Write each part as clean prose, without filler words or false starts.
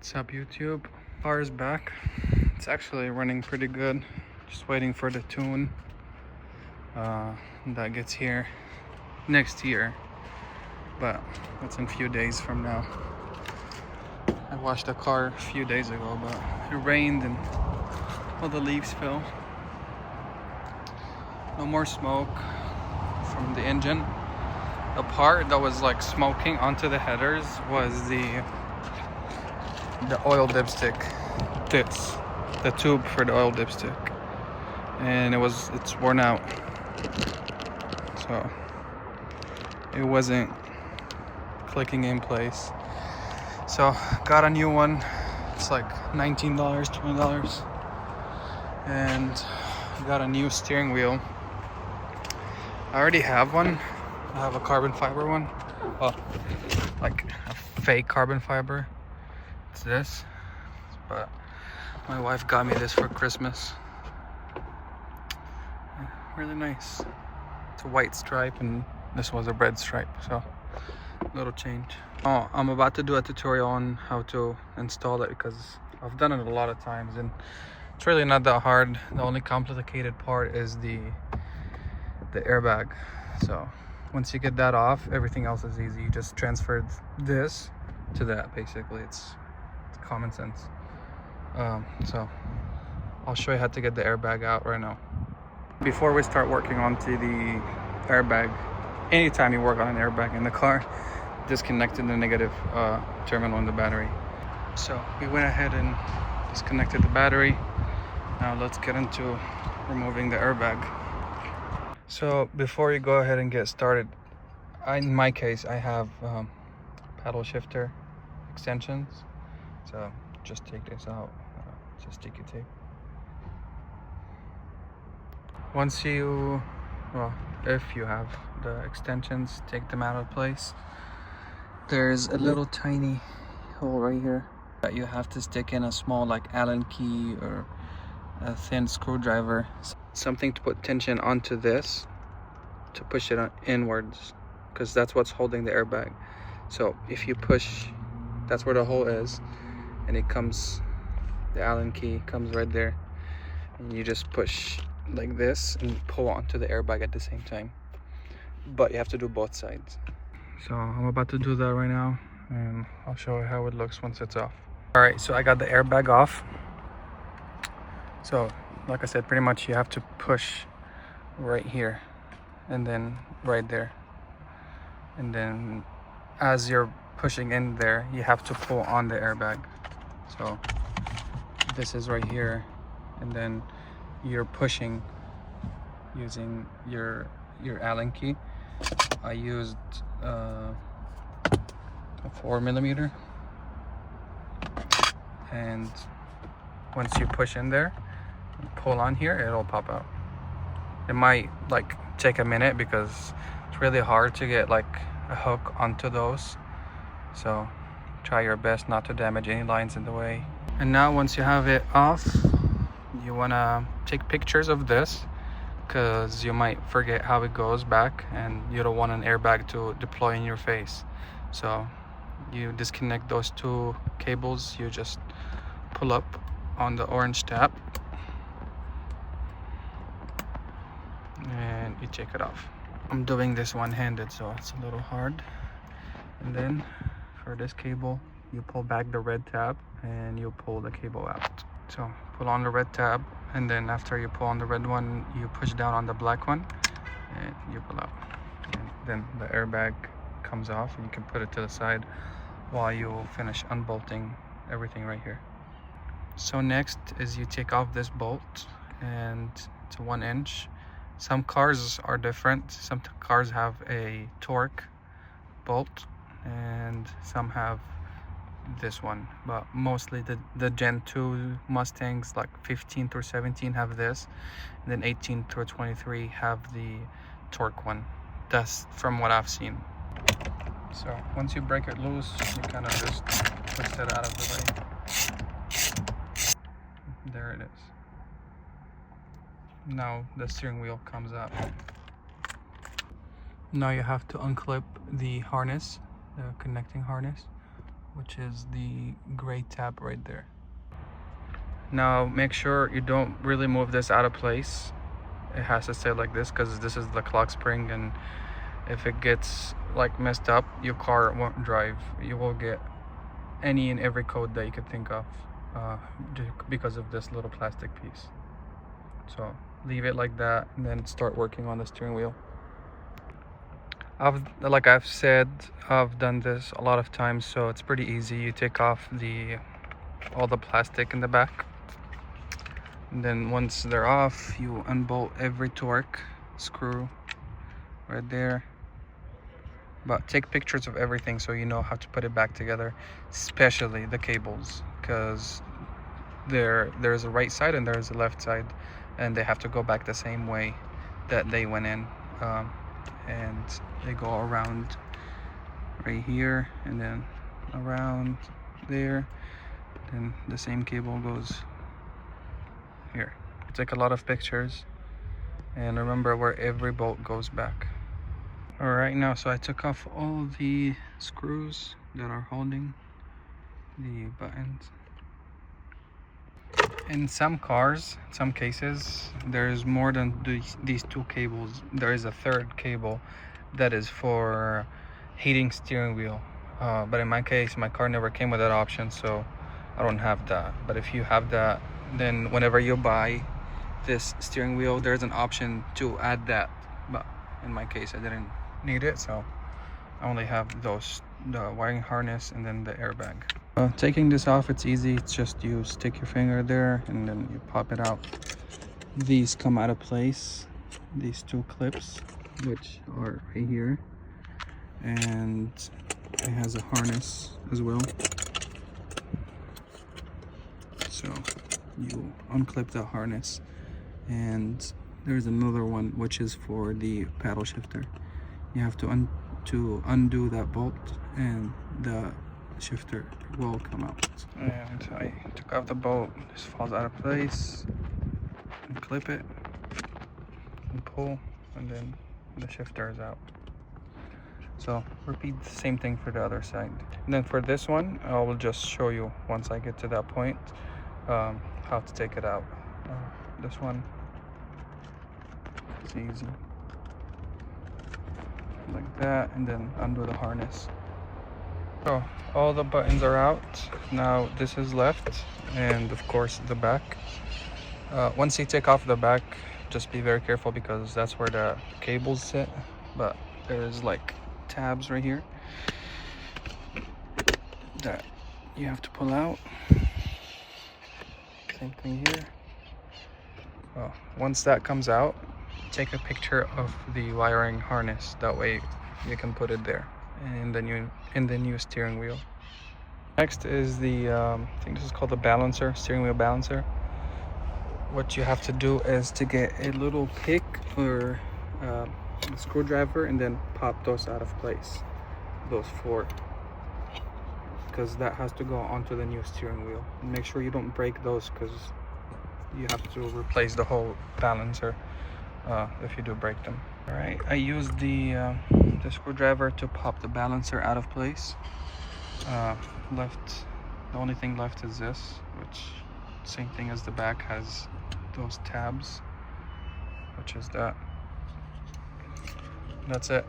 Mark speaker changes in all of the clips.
Speaker 1: What's up, YouTube? Car is back. It's actually running pretty good. Just waiting for the tune that gets here next year, but that's in a few days from now. I washed the car a few days ago, but it rained and all the leaves fell. No more smoke from the engine. The part that was like smoking onto the headers was the oil dipstick. The tube for the oil dipstick, and it's worn out, so it wasn't clicking in place. So got a new one. It's like $19, $20, and got a new steering wheel. I already have one. I have a carbon fiber one. Well, like a fake carbon fiber. It's this, but my wife got me this for Christmas. Really nice. It's a white stripe and this was a red stripe, so little change. Oh, I'm about to do a tutorial on how to install it because I've done it a lot of times and it's really not that hard. The only complicated part is the airbag. So once you get that off, everything else is easy. You just transfer this to that. Basically, it's common sense. So I'll show you how to get the airbag out right now. Before we start working onto the airbag, anytime you work on an airbag in the car, disconnected the negative terminal in the battery. So we went ahead and disconnected the battery. Now let's get into removing the airbag. So before you go ahead and get started, in my case I have paddle shifter extensions. So just take this out. It's a sticky tape. Once you, well, if you have the extensions, take them out of place. There's a little tiny hole right here that you have to stick in a small like Allen key or a thin screwdriver. Something to put tension onto this to push it inwards, because that's what's holding the airbag. So if you push, that's where the hole is, and it comes, the Allen key comes right there, and you just push like this and pull onto the airbag at the same time. But you have to do both sides. So I'm about to do that right now, and I'll show you how it looks once it's off. All right, so I got the airbag off. So like I said, pretty much you have to push right here and then right there, and then as you're pushing in there, you have to pull on the airbag. So this is right here, and then you're pushing using your Allen key. I used a 4mm, and once you push in there, pull on here, it'll pop out. It might like take a minute because it's really hard to get like a hook onto those, so try your best not to damage any lines in the way. And now once you have it off, you want to take pictures of this because you might forget how it goes back and you don't want an airbag to deploy in your face. So you disconnect those two cables, you just pull up on the orange tab and you take it off. I'm doing this one-handed, so it's a little hard. And then for this cable, you pull back the red tab and you pull the cable out. So pull on the red tab, and then after you pull on the red one, you push down on the black one and you pull out. And then the airbag comes off and you can put it to the side while you finish unbolting everything right here. So next is you take off this bolt, and it's 1 inch. Some cars are different. Some cars have a torque bolt and some have this one, but mostly the Gen 2 Mustangs like 15 through 17 have this, and then 18 through 23 have the torque one. That's from what I've seen. So once you break it loose, you kind of just push it out of the way. There it is. Now the steering wheel comes out. Now you have to unclip the harness, the connecting harness, which is the gray tab right there. Now make sure you don't really move this out of place. It has to stay like this because this is the clock spring, and if it gets like messed up, your car won't drive. You will get any and every code that you could think of because of this little plastic piece. So leave it like that and then start working on the steering wheel. Like I've said, I've done this a lot of times, so it's pretty easy. You take off all the plastic in the back, and then once they're off, you unbolt every torque screw right there. But take pictures of everything so you know how to put it back together, especially the cables, because there's a right side and there's a left side, and they have to go back the same way that they went in, and they go around right here and then around there, then the same cable goes here. Take a lot of pictures and remember where every bolt goes back. All right, now so I took off all the screws that are holding the buttons. In some cars, some cases, there's more than these two cables. There is a third cable that is for heating steering wheel, but in my case, my car never came with that option, so I don't have that. But if you have that, then whenever you buy this steering wheel, there's an option to add that, but in my case I didn't need it, so I only have the wiring harness and then the airbag. Taking this off, it's easy. It's just you stick your finger there and then you pop it out. These come out of place, these two clips, which are right here, and it has a harness as well. So you unclip the harness, and there's another one which is for the paddle shifter. You have to undo that bolt and the shifter will come out. And I took off the bolt. This falls out of place, and clip it and pull, and then the shifter is out. So repeat the same thing for the other side. And then for this one, I will just show you once I get to that point how to take it out. This one, it's easy, like that, and then undo the harness. So all the buttons are out. Now this is left, and of course the back. Once you take off the back, just be very careful because that's where the cables sit, but there's like tabs right here that you have to pull out. Same thing here. Once that comes out, take a picture of the wiring harness, that way you can put it there and then in the new steering wheel. Next is the I think this is called the balancer, steering wheel balancer. What you have to do is to get a little pick or a screwdriver and then pop those out of place, those four, because that has to go onto the new steering wheel. And make sure you don't break those because you have to replace the whole balancer if you do break them. All right, I used the screwdriver to pop the balancer out of place. The only thing left is this, which same thing as the back, has those tabs, which is that. That's it.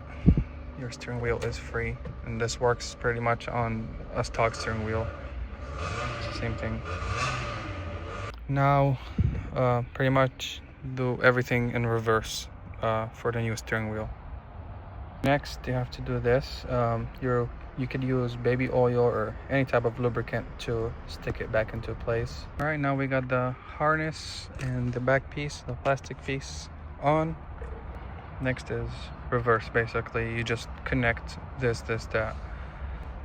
Speaker 1: Your steering wheel is free, and this works pretty much on a stock steering wheel. It's the same thing. Now pretty much do everything in reverse for the new steering wheel. Next you have to do this. You could use baby oil or any type of lubricant to stick it back into place. All right, now we got the harness and the back piece, the plastic piece on. Next is reverse. Basically you just connect this, that.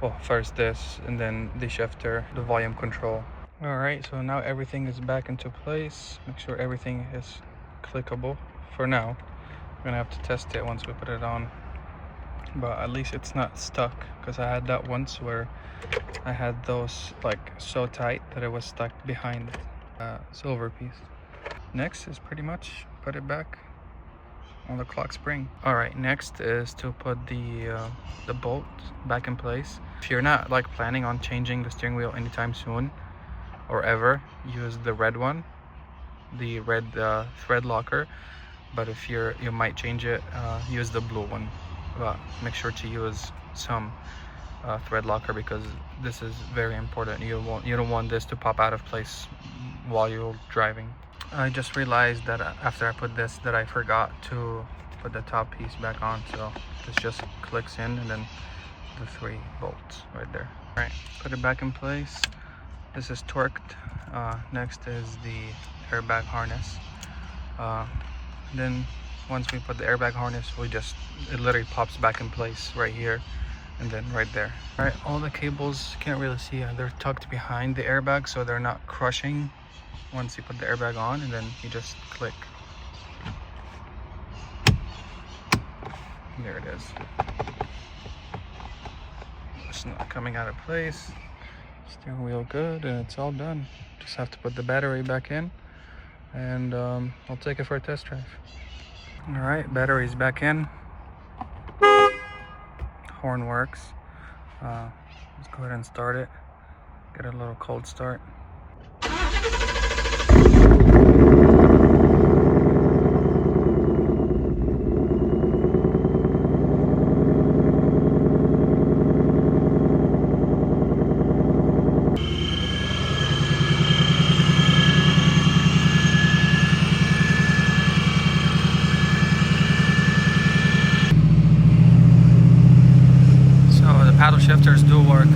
Speaker 1: Well, first this, and then the shifter, the volume control. All right, so now everything is back into place. Make sure everything is clickable for now. We're gonna have to test it once we put it on, but at least it's not stuck, because I had that once where I had those like so tight that it was stuck behind a silver piece. Next is pretty much put it back on the clock spring. All right, next is to put the bolt back in place. If you're not like planning on changing the steering wheel anytime soon or ever, use the red one, the red thread locker. But if you might change it, use the blue one. But make sure to use some thread locker, because this is very important. You don't want this to pop out of place while you're driving. I just realized that after I put this, that I forgot to put the top piece back on, so this just clicks in, and then the 3 bolts right there. All right, put it back in place. This is torqued. Next is the airbag harness. Then once we put the airbag harness, it literally pops back in place right here and then right there. All right, all the cables, you can't really see, they're tucked behind the airbag, so they're not crushing once you put the airbag on, and then you just click. There it is. It's not coming out of place. Steering wheel good, and it's all done. Just have to put the battery back in, and I'll take it for a test drive. All right, battery's back in. Horn works. Let's go ahead and start it. Get a little cold start. Paddle shifters do work.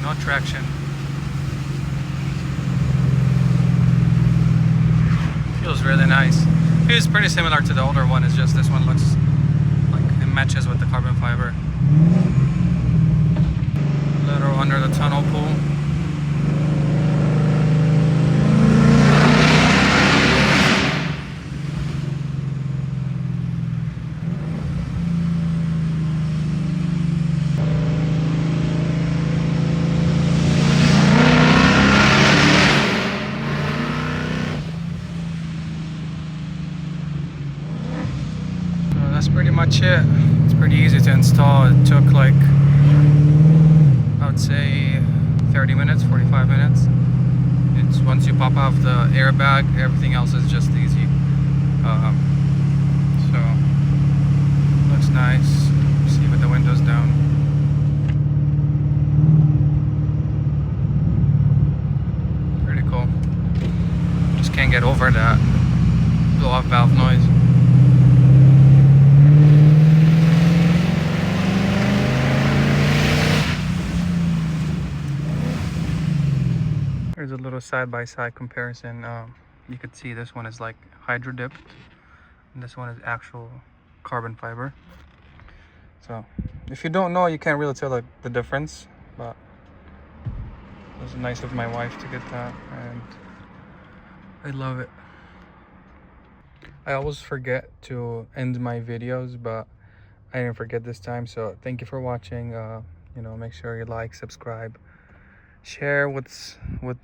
Speaker 1: No traction. Feels really nice. Feels pretty similar to the older one, it's just this one looks like it matches with the carbon fiber. Little under the tunnel pull. So that's pretty much it. It's pretty easy to install. It took like, I would say 30 minutes, 45 minutes. It's once you pop off the airbag, everything else is just easy. So looks nice. See with the windows down. Pretty cool. Just can't get over that blow off valve noise. Here's a little side-by-side comparison. You could see this one is like hydro dipped, and this one is actual carbon fiber. So if you don't know, you can't really tell the difference, but it was nice of my wife to get that, and I love it. I always forget to end my videos, but I didn't forget this time, so thank you for watching. You know, make sure you like, subscribe, share with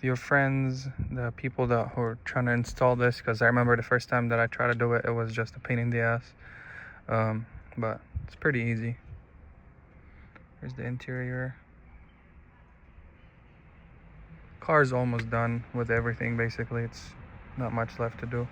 Speaker 1: your friends, the people who are trying to install this, because I remember the first time that I tried to do it, it was just a pain in the ass. But it's pretty easy. Here's the interior. Car's almost done with everything, basically. It's not much left to do.